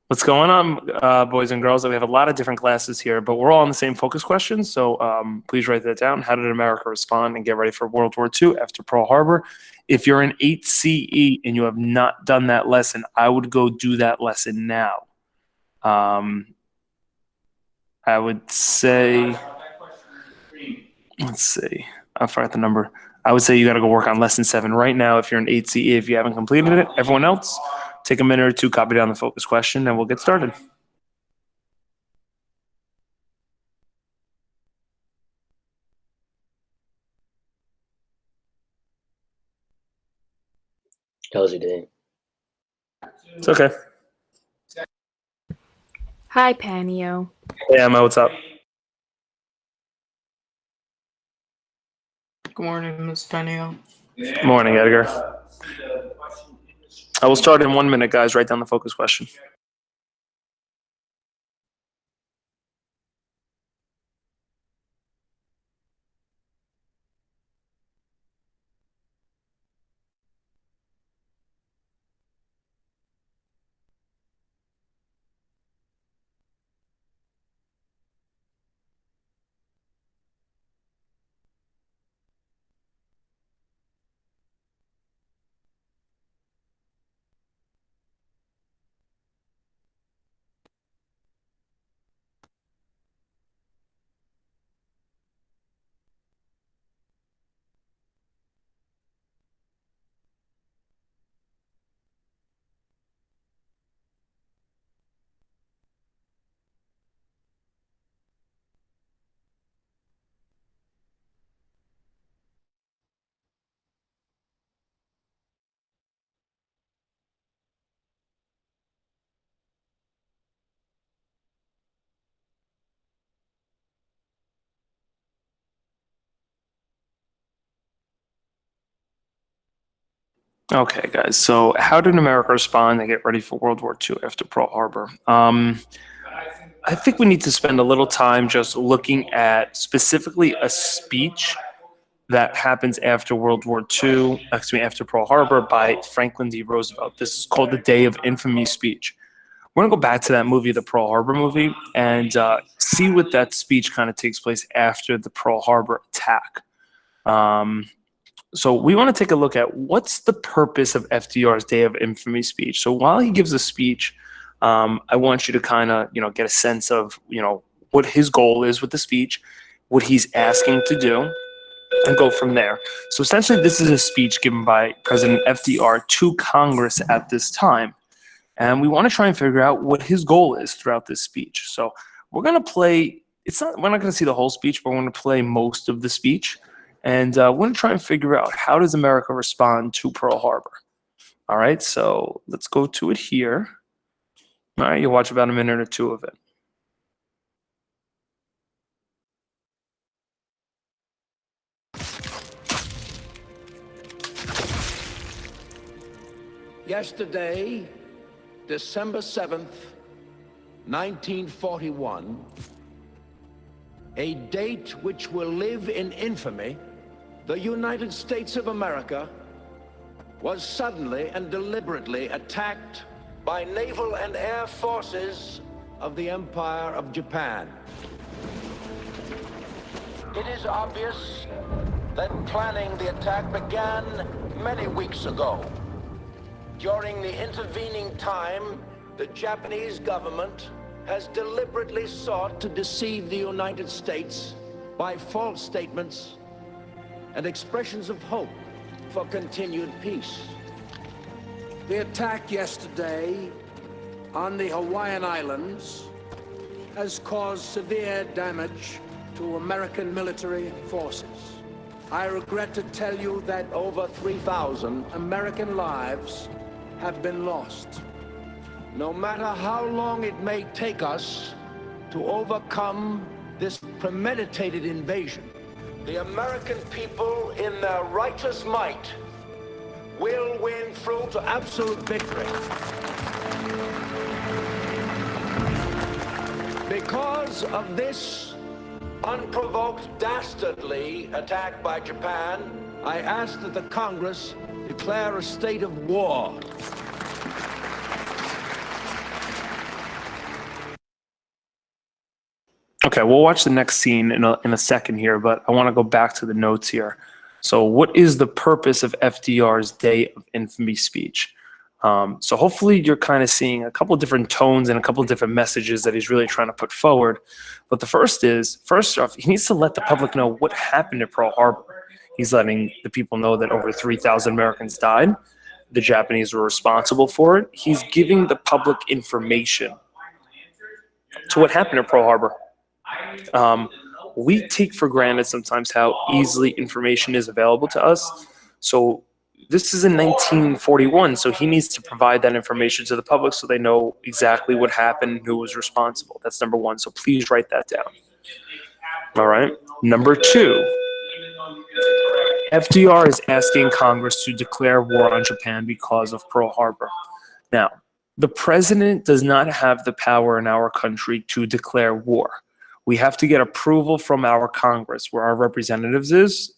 What's going on, boys and girls? We have a lot of different classes here, but we're all on the same focus question. So please write that down. How did America respond and get ready for World War II after Pearl Harbor? If you're in 8 CE and you have not done that lesson, I would go do that lesson now. I would say, let's see, I forgot the number. I would say you got to go work on lesson 7 right now if you're in 8 CE. If you haven't completed it, everyone else, take a minute or two, copy down the focus question, and we'll get started. How's your day? It's okay. Hi, Panio. Hey, Emma, what's up? Good morning, Ms. Penio. Morning, Edgar. I will start in 1 minute, guys. Write down the focus question. Okay, guys. So, how did America respond and get ready for World War II after Pearl Harbor? I think we need to spend a little time just looking at specifically a speech that happens after World War II, after Pearl Harbor by Franklin D. Roosevelt. This is called the Day of Infamy speech. We're going to go back to that movie, the Pearl Harbor movie, and see what that speech kind of takes place after the Pearl Harbor attack. So we want to take a look at what's the purpose of FDR's Day of Infamy speech. So while he gives a speech, I want you to kind of, get a sense of, what his goal is with the speech, what he's asking to do, and go from there. So essentially, this is a speech given by President FDR to Congress at this time. And we want to try and figure out what his goal is throughout this speech. So we're going to play, we're not going to see the whole speech, but we're going to play most of the speech. And we're going to try and figure out how does America respond to Pearl Harbor. All right, so let's go to it here. All right, you'll watch about a minute or two of it. Yesterday, December 7th, 1941, a date which will live in infamy, the United States of America was suddenly and deliberately attacked by naval and air forces of the Empire of Japan. It is obvious that planning the attack began many weeks ago. During the intervening time, the Japanese government has deliberately sought to deceive the United States by false statements and expressions of hope for continued peace. The attack yesterday on the Hawaiian Islands has caused severe damage to American military forces. I regret to tell you that over 3,000 American lives have been lost. No matter how long it may take us to overcome this premeditated invasion, the American people in their righteous might will win through to absolute victory. Because of this unprovoked, dastardly attack by Japan, I ask that the Congress declare a state of war. Okay, we'll watch the next scene in a second here, but I want to go back to the notes here. So, what is the purpose of FDR's Day of Infamy speech? So, hopefully, you're kind of seeing a couple different tones and a couple different messages that he's really trying to put forward. But the first off, he needs to let the public know what happened at Pearl Harbor. He's letting the people know that over 3,000 Americans died. The Japanese were responsible for it. He's giving the public information to what happened at Pearl Harbor. We take for granted sometimes how easily information is available to us. So this is in 1941, so he needs to provide that information to the public so they know exactly what happened and who was responsible. That's number one, so please write that down. All right. Number two, FDR is asking Congress to declare war on Japan because of Pearl Harbor. Now, the president does not have the power in our country to declare war. We have to get approval from our Congress, where our representatives is,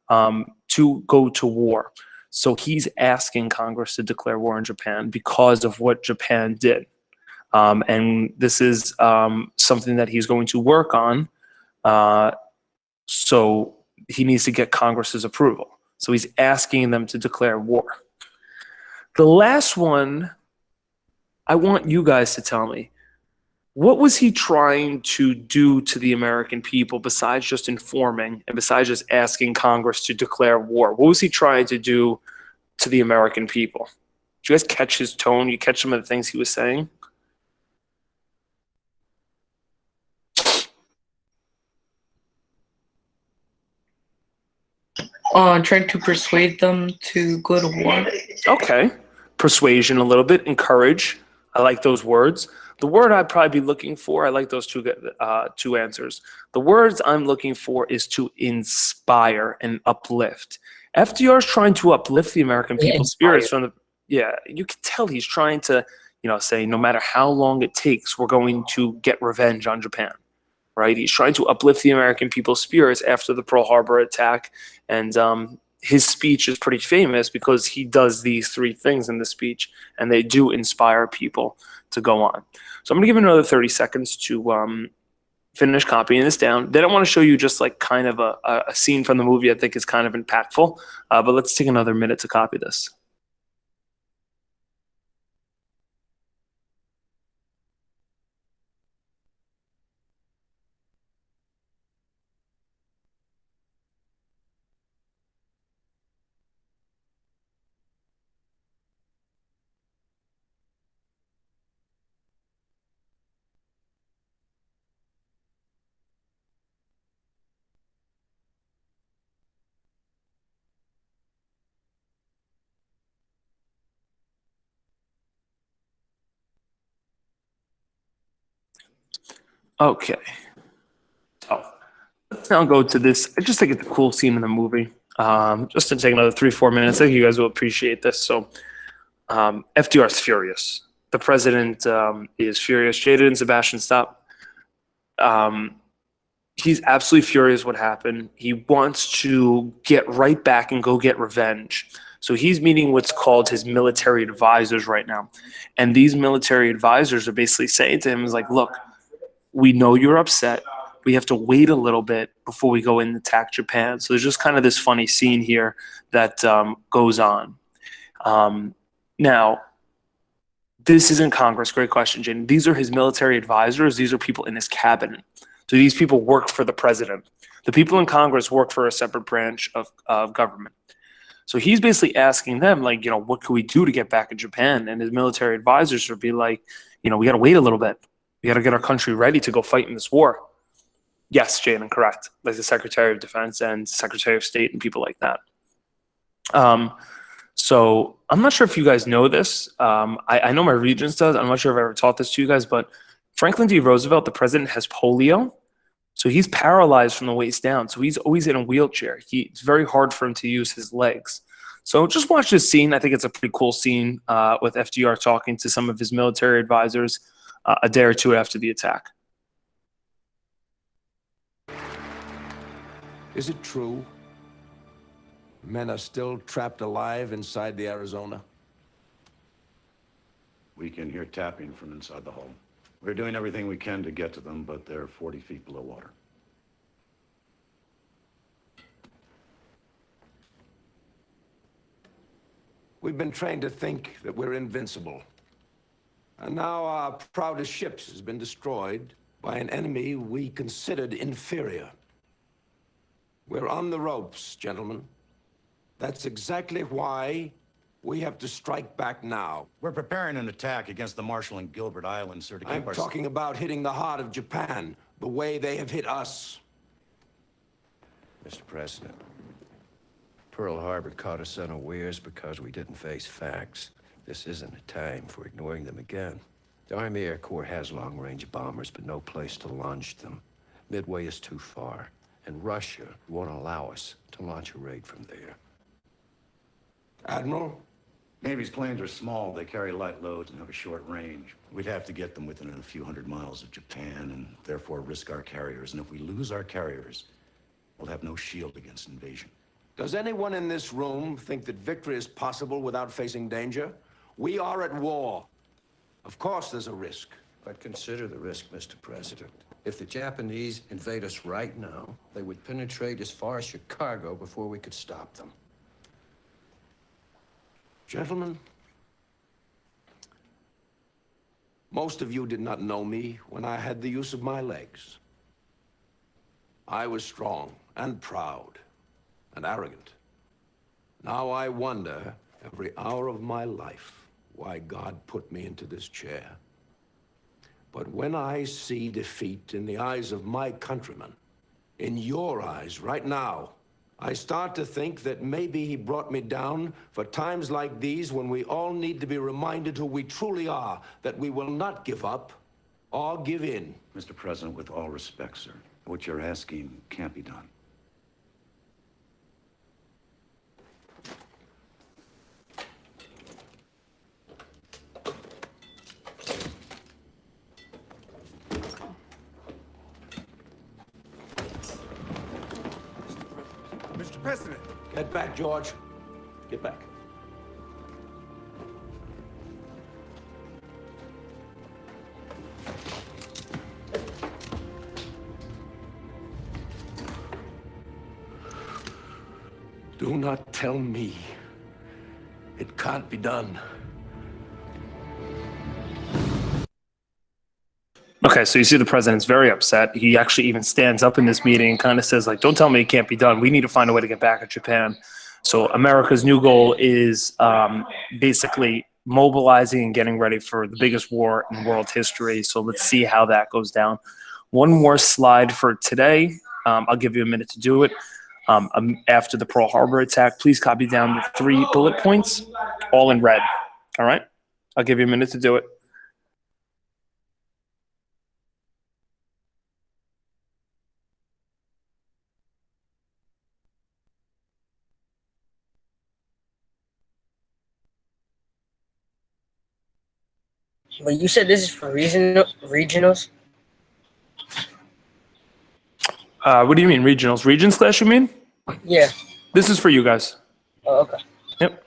to go to war. So he's asking Congress to declare war on Japan because of what Japan did. And this is something that he's going to work on. So he needs to get Congress's approval. So he's asking them to declare war. The last one, I want you guys to tell me, what was he trying to do to the American people besides just informing and besides just asking Congress to declare war? What was he trying to do to the American people? Did you guys catch his tone? You catch some of the things he was saying? Trying to persuade them to go to war. Okay. Persuasion a little bit, encourage. I like those words. The word I'd probably be looking for, I like those two answers. The words I'm looking for is to inspire and uplift. FDR is trying to uplift the American people's spirits from the, you can tell he's trying to, say no matter how long it takes, we're going to get revenge on Japan, right? He's trying to uplift the American people's spirits after the Pearl Harbor attack. And his speech is pretty famous because he does these three things in the speech, and they do inspire people to go on. So I'm going to give him another 30 seconds to finish copying this down. Then I want to show you just like kind of a scene from the movie I think is kind of impactful. But let's take another minute to copy this. Okay. So let's now go to this. I just think it's a cool scene in the movie. Just to take another 3-4 minutes. I think you guys will appreciate this. So FDR is furious. The president is furious. Jada and Sebastian, stop. He's absolutely furious what happened. He wants to get right back and go get revenge. So he's meeting what's called his military advisors right now. And these military advisors are basically saying to him, is like, look, we know you're upset. We have to wait a little bit before we go in and attack Japan. So there's just kind of this funny scene here that goes on. Now, this isn't Congress. Great question, Jane. These are his military advisors. These are people in his cabinet. So these people work for the president. The people in Congress work for a separate branch of government. So he's basically asking them, like, what can we do to get back in Japan? And his military advisors would be like, we got to wait a little bit. We got to get our country ready to go fight in this war. Yes, Jalen, correct. Like the Secretary of Defense and Secretary of State and people like that. So I'm not sure if you guys know this. I know my Regents does. I'm not sure if I ever taught this to you guys, but Franklin D. Roosevelt, the president, has polio. So he's paralyzed from the waist down. So he's always in a wheelchair. It's very hard for him to use his legs. So just watch this scene. I think it's a pretty cool scene with FDR talking to some of his military advisors a day or two after the attack. Is it true? Men are still trapped alive inside the Arizona? We can hear tapping from inside the home. We're doing everything we can to get to them, but they're 40 feet below water. We've been trained to think that we're invincible. And now our proudest ships has been destroyed by an enemy we considered inferior. We're on the ropes, gentlemen. That's exactly why we have to strike back now. We're preparing an attack against the Marshall and Gilbert Islands, sir, to keep I'm our... talking about hitting the heart of Japan, the way they have hit us. Mr. President, Pearl Harbor caught us unawares because we didn't face facts. This isn't a time for ignoring them again. The Army Air Corps has long-range bombers, but no place to launch them. Midway is too far, and Russia won't allow us to launch a raid from there. Admiral? Navy's planes are small. They carry light loads and have a short range. We'd have to get them within a few hundred miles of Japan and therefore risk our carriers. And if we lose our carriers, we'll have no shield against invasion. Does anyone in this room think that victory is possible without facing danger? We are at war. Of course there's a risk. But consider the risk, Mr. President. If the Japanese invade us right now, they would penetrate as far as Chicago before we could stop them. Gentlemen, most of you did not know me when I had the use of my legs. I was strong and proud and arrogant. Now I wonder every hour of my life why God put me into this chair. But when I see defeat in the eyes of my countrymen, in your eyes right now, I start to think that maybe he brought me down for times like these when we all need to be reminded who we truly are, that we will not give up or give in. Mr. President, with all respect, sir, what you're asking can't be done. Mr. President. Get back, George. Get back. Do not tell me it can't be done. Okay, so you see the president's very upset. He actually even stands up in this meeting and kind of says, like, don't tell me it can't be done. We need to find a way to get back at Japan. So America's new goal is basically mobilizing and getting ready for the biggest war in world history. So let's see how that goes down. One more slide for today. I'll give you a minute to do it. After the Pearl Harbor attack, please copy down the 3 bullet points, all in red. All right? I'll give you a minute to do it. But you said this is for regionals? What do you mean, regionals? Regions class, you mean? Yeah. This is for you guys. Oh, okay. Yep.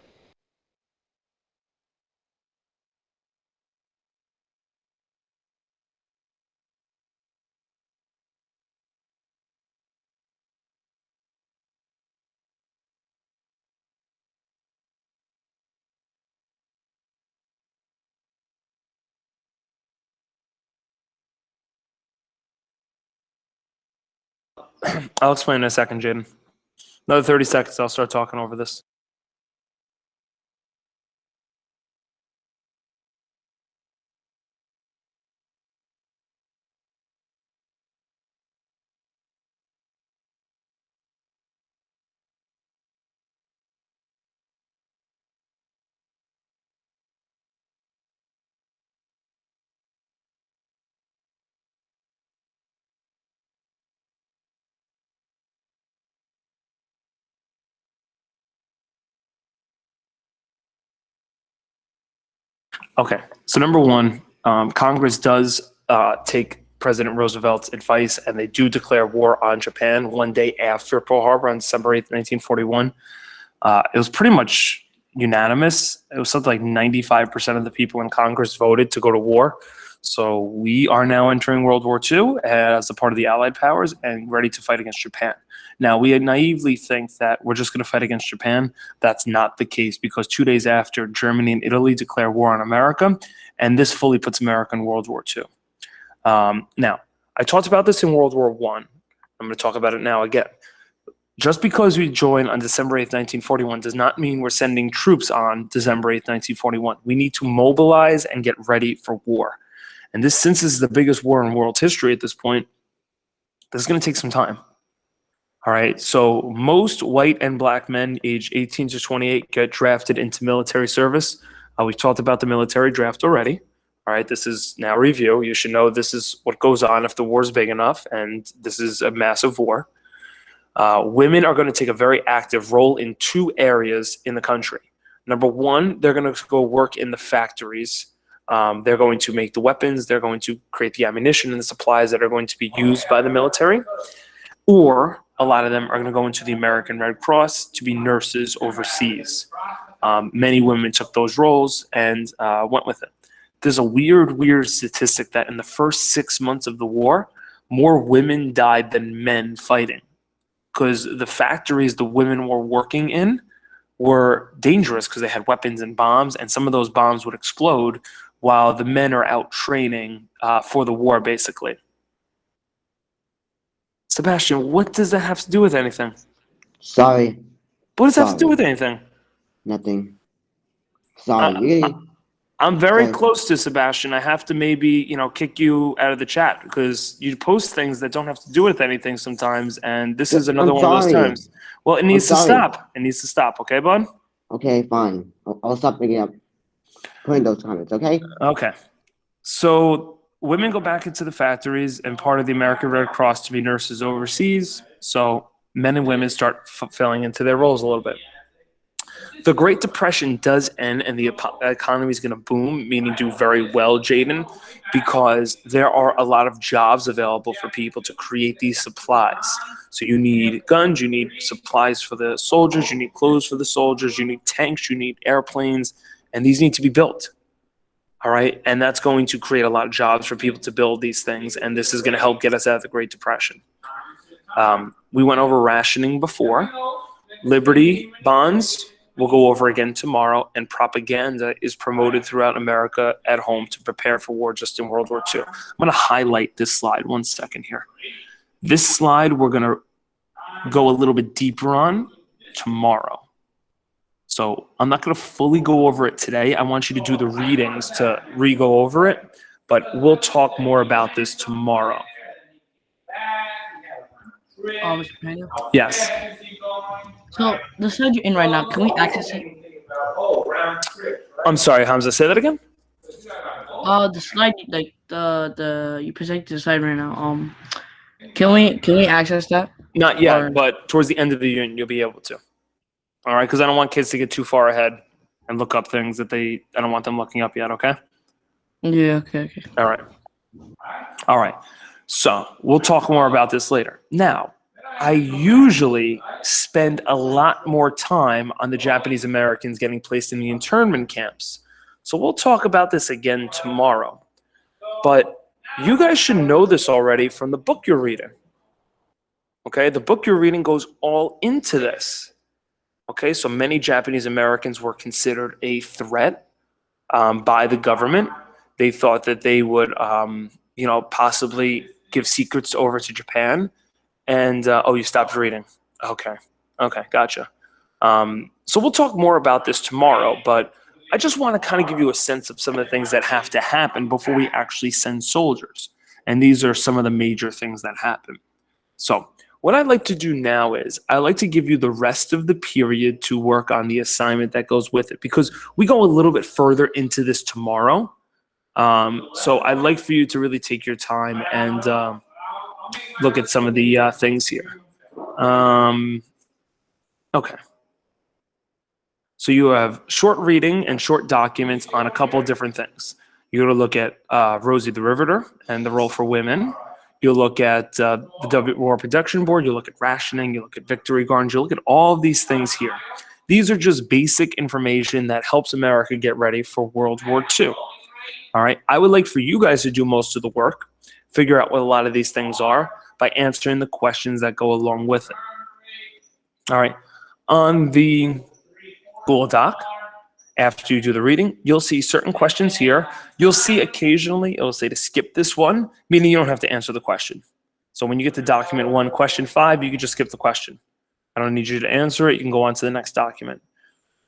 I'll explain in a second, Jaden. Another 30 seconds, I'll start talking over this. Okay, so number one, Congress does take President Roosevelt's advice, and they do declare war on Japan one day after Pearl Harbor on December 8th, 1941. It was pretty much unanimous. It was something like 95% of the people in Congress voted to go to war. So we are now entering World War II as a part of the Allied powers and ready to fight against Japan. Now, we naively think that we're just going to fight against Japan. That's not the case, because 2 days after, Germany and Italy declare war on America, and this fully puts America in World War II. Now, I talked about this in World War I. I'm going to talk about it now again. Just because we joined on December 8th, 1941 does not mean we're sending troops on December 8th, 1941. We need to mobilize and get ready for war. And this, since this is the biggest war in world history at this point, this is going to take some time. All right, so most white and black men aged 18 to 28 get drafted into military service. We've talked about the military draft already. All right, this is now review. You should know this is what goes on if the war is big enough, and this is a massive war. Women are going to take a very active role in 2 areas in the country. Number one, they're going to go work in the factories. They're going to make the weapons. They're going to create the ammunition and the supplies that are going to be used by the military. Or a lot of them are going to go into the American Red Cross to be nurses overseas. Many women took those roles and went with it. There's a weird statistic that in the first 6 months of the war, more women died than men fighting, because the factories the women were working in were dangerous because they had weapons and bombs, and some of those bombs would explode while the men are out training for the war, basically. Sebastian, what does that have to do with anything? Sorry, What does that have to do with anything? nothing. Sorry, you're gonna, I'm very Sorry. close to Sebastian. I have to maybe, kick you out of the chat because you post things that don't have to do with anything sometimes, and this is another I'm one of those sorry. times. Well, it needs to sorry. stop. It needs to stop, okay, bud? okay, fine. I'll stop bringing up, putting those comments, okay? Okay. So women go back into the factories and part of the American Red Cross to be nurses overseas. So men and women start filling into their roles a little bit. The Great Depression does end and the economy is going to boom, meaning do very well, Jaden, because there are a lot of jobs available for people to create these supplies. So you need guns, you need supplies for the soldiers, you need clothes for the soldiers, you need tanks, you need airplanes, and these need to be built. All right, and that's going to create a lot of jobs for people to build these things, and this is going to help get us out of the Great Depression. We went over rationing before. Liberty bonds, we'll go over again tomorrow, and propaganda is promoted throughout America at home to prepare for war just in World War II. I'm going to highlight this slide 1 second here. This slide we're going to go a little bit deeper on tomorrow. So I'm not going to fully go over it today. I want you to do the readings to re-go over it, but we'll talk more about this tomorrow. Mr. Pena. Yes. So the slide you're in right now, can we access it? I'm sorry, Hamza, say that again? The slide, like the you presented the slide right now. Can we access that? Not yet, Or- but towards the end of the year, you'll be able to. All right, because I don't want kids to get too far ahead and look up things that I don't want them looking up yet, okay? Yeah. Okay. All right. All right. So we'll talk more about this later. Now, I usually spend a lot more time on the Japanese Americans getting placed in the internment camps. So we'll talk about this again tomorrow. But you guys should know this already from the book you're reading. Okay, the book you're reading goes all into this. Okay, so many Japanese Americans were considered a threat by the government. They thought that they would, possibly give secrets over to Japan. And, you stopped reading. Okay, gotcha. So we'll talk more about this tomorrow, but I just want to kind of give you a sense of some of the things that have to happen before we actually send soldiers. And these are some of the major things that happen. So what I'd like to do now is I'd like to give you the rest of the period to work on the assignment that goes with it, because we go a little bit further into this tomorrow. So I'd like for you to really take your time and look at some of the things here. Okay. So you have short reading and short documents on a couple of different things. You're going to look at Rosie the Riveter and the role for women. You'll look at the War Production Board. You'll look at rationing. You'll look at victory gardens. You'll look at all of these things here. These are just basic information that helps America get ready for World War II. All right. I would like for you guys to do most of the work, figure out what a lot of these things are by answering the questions that go along with it. All right. On the Google Doc, after you do the reading, you'll see certain questions here. You'll see occasionally it'll say to skip this one, meaning you don't have to answer the question. So when you get to document 1, question 5, you can just skip the question. I don't need you to answer it. You can go on to the next document.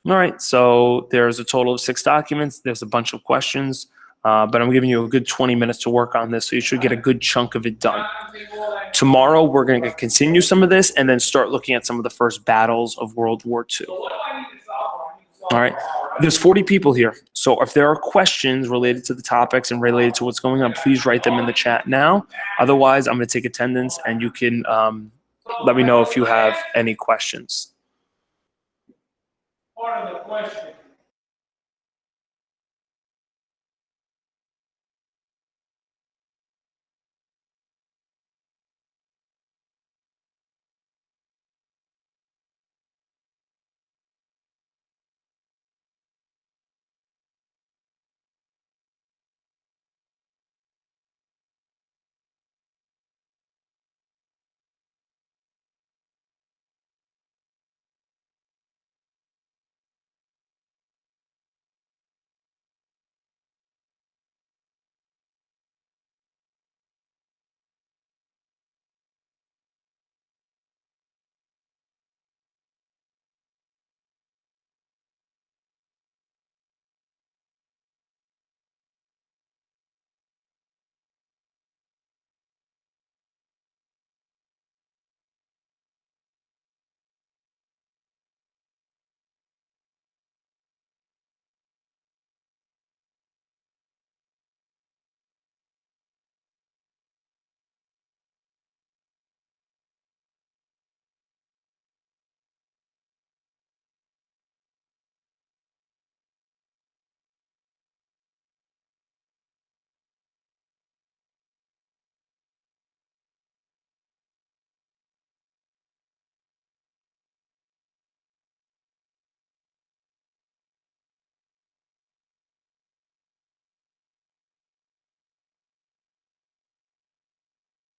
All right, so there's a total of 6 documents. There's a bunch of questions, but I'm giving you a good 20 minutes to work on this, so you should get a good chunk of it done. Tomorrow, we're going to continue some of this and then start looking at some of the first battles of World War II. All right, there's 40 people here, so if there are questions related to the topics and related to what's going on, please write them in the chat now. Otherwise, I'm going to take attendance, and you can let me know if you have any questions. Part of the question.